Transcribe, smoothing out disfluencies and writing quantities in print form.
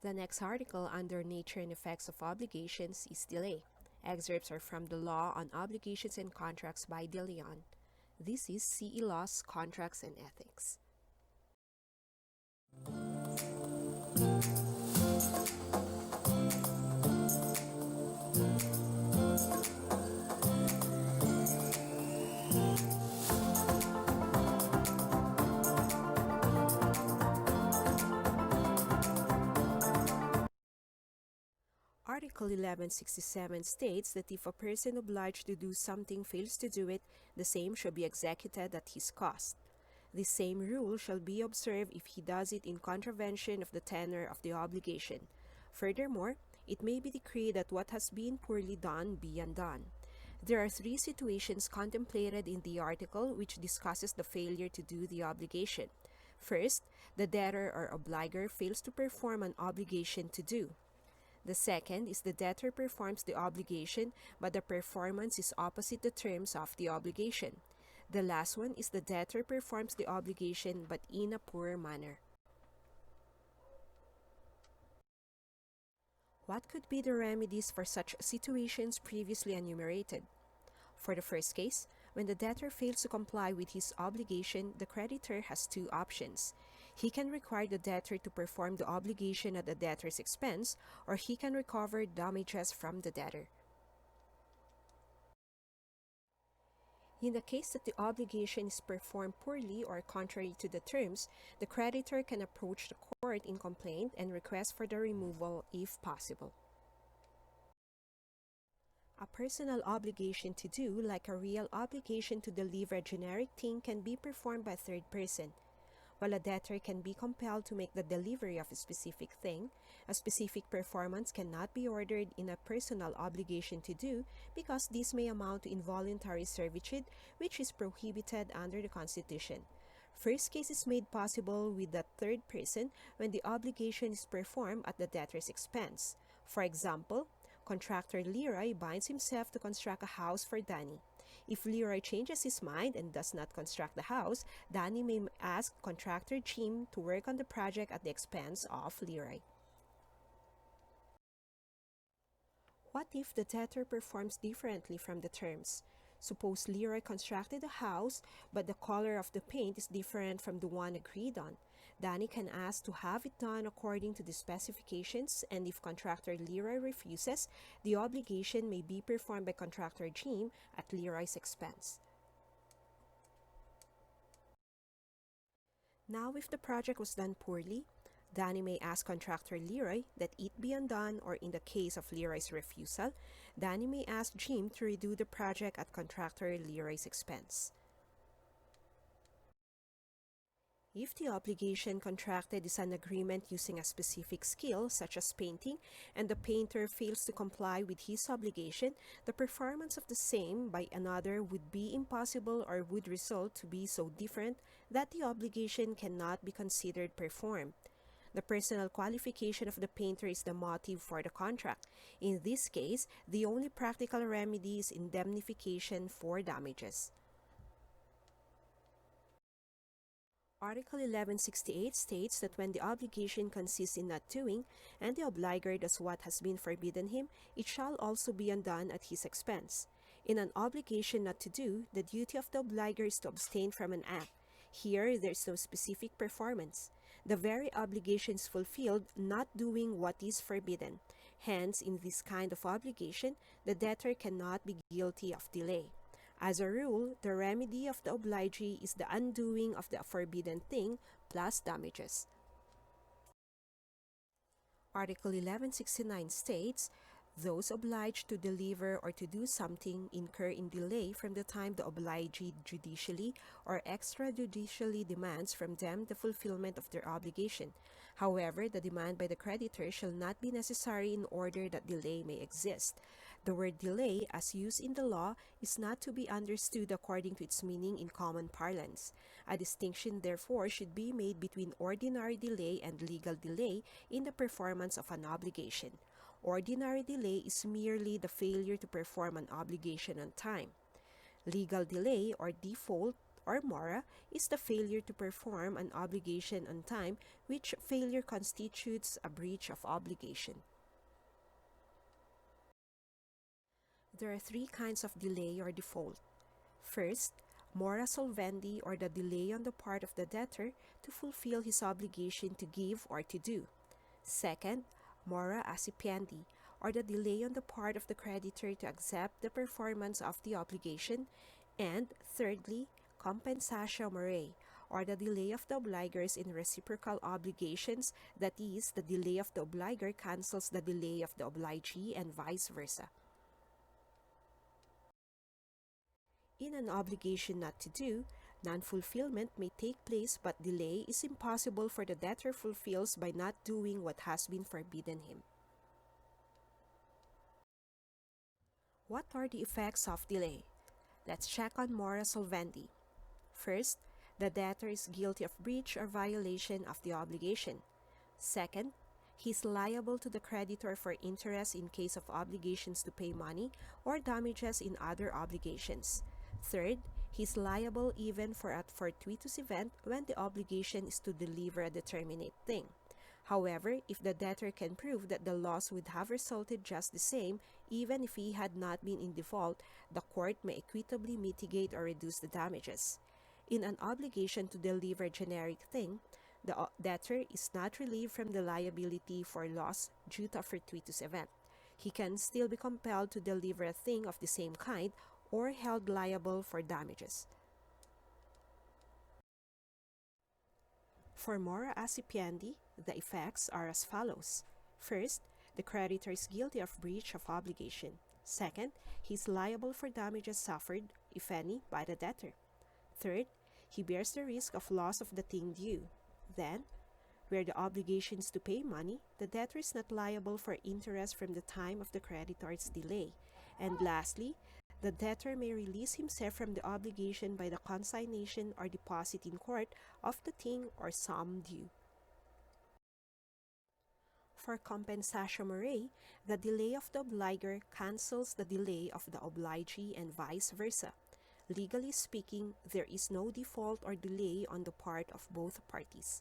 The next article under Nature and Effects of Obligations is delay. Excerpts are from the Law on Obligations and Contracts by De Leon. This is CE Laws, Contracts, and Ethics. Article 1167 states that if a person obliged to do something fails to do it, the same shall be executed at his cost. The same rule shall be observed if he does it in contravention of the tenor of the obligation. Furthermore, it may be decreed that what has been poorly done be undone. There are three situations contemplated in the article which discusses the failure to do the obligation. First, the debtor or obliger fails to perform an obligation to do. The second is the debtor performs the obligation, but the performance is opposite the terms of the obligation. The last one is the debtor performs the obligation but in a poor manner. What could be the remedies for such situations previously enumerated? For the first case, when the debtor fails to comply with his obligation, the creditor has two options. He can require the debtor to perform the obligation at the debtor's expense, or he can recover damages from the debtor. In the case that the obligation is performed poorly or contrary to the terms, the creditor can approach the court in complaint and request for the removal if possible. A personal obligation to do, like a real obligation to deliver a generic thing, can be performed by a third person. While a debtor can be compelled to make the delivery of a specific thing, a specific performance cannot be ordered in a personal obligation to do because this may amount to involuntary servitude, which is prohibited under the Constitution. First case is made possible with the third person when the obligation is performed at the debtor's expense. For example, contractor Leroy binds himself to construct a house for Danny. If Leroy changes his mind and does not construct the house, Danny may ask contractor Jim to work on the project at the expense of Leroy. What if the debtor performs differently from the terms? Suppose Leroy constructed a house, but the color of the paint is different from the one agreed on. Danny can ask to have it done according to the specifications, and if contractor Leroy refuses, the obligation may be performed by contractor Jim at Leroy's expense. Now, if the project was done poorly, Danny may ask contractor Leroy that it be undone, or in the case of Leroy's refusal, Danny may ask Jim to redo the project at contractor Leroy's expense. If the obligation contracted is an agreement using a specific skill, such as painting, and the painter fails to comply with his obligation, the performance of the same by another would be impossible or would result to be so different that the obligation cannot be considered performed. The personal qualification of the painter is the motive for the contract. In this case, the only practical remedy is indemnification for damages. Article 1168 states that when the obligation consists in not doing, and the obliger does what has been forbidden him, it shall also be undone at his expense. In an obligation not to do, the duty of the obliger is to abstain from an act. Here, there is no specific performance. The very obligation is fulfilled, not doing what is forbidden. Hence, in this kind of obligation, the debtor cannot be guilty of delay. As a rule, the remedy of the obligee is the undoing of the forbidden thing plus damages. Article 1169 states, those obliged to deliver or to do something incur in delay from the time the obligee judicially or extrajudicially demands from them the fulfillment of their obligation. However, the demand by the creditor shall not be necessary in order that delay may exist. The word delay, as used in the law, is not to be understood according to its meaning in common parlance. A distinction, therefore, should be made between ordinary delay and legal delay in the performance of an obligation. Ordinary delay is merely the failure to perform an obligation on time. Legal delay or default or mora, is the failure to perform an obligation on time, which failure constitutes a breach of obligation. There are three kinds of delay or default. First, mora solvendi, or the delay on the part of the debtor to fulfill his obligation to give or to do. Second, mora accipiendi, or the delay on the part of the creditor to accept the performance of the obligation. And thirdly, compensatio morae, or the delay of the obligors in reciprocal obligations, that is, the delay of the obligor cancels the delay of the obligee and vice versa. In an obligation not to do, non-fulfillment may take place, but delay is impossible, for the debtor fulfills by not doing what has been forbidden him. What are the effects of delay? Let's check on mora solvendi. First, the debtor is guilty of breach or violation of the obligation. Second, he is liable to the creditor for interest in case of obligations to pay money or damages in other obligations. Third, he is liable even for a fortuitous event when the obligation is to deliver a determinate thing. However, if the debtor can prove that the loss would have resulted just the same, even if he had not been in default, the court may equitably mitigate or reduce the damages. In an obligation to deliver a generic thing, the debtor is not relieved from the liability for loss due to a fortuitous event. He can still be compelled to deliver a thing of the same kind or held liable for damages. For mora accipiendi, the effects are as follows. First, the creditor is guilty of breach of obligation. Second, he is liable for damages suffered, if any, by the debtor. Third, he bears the risk of loss of the thing due. Then, where the obligation is to pay money, the debtor is not liable for interest from the time of the creditor's delay. And lastly, the debtor may release himself from the obligation by the consignation or deposit in court of the thing or sum due. For compensatio morae, the delay of the obligor cancels the delay of the obligee and vice versa. Legally speaking, there is no default or delay on the part of both parties.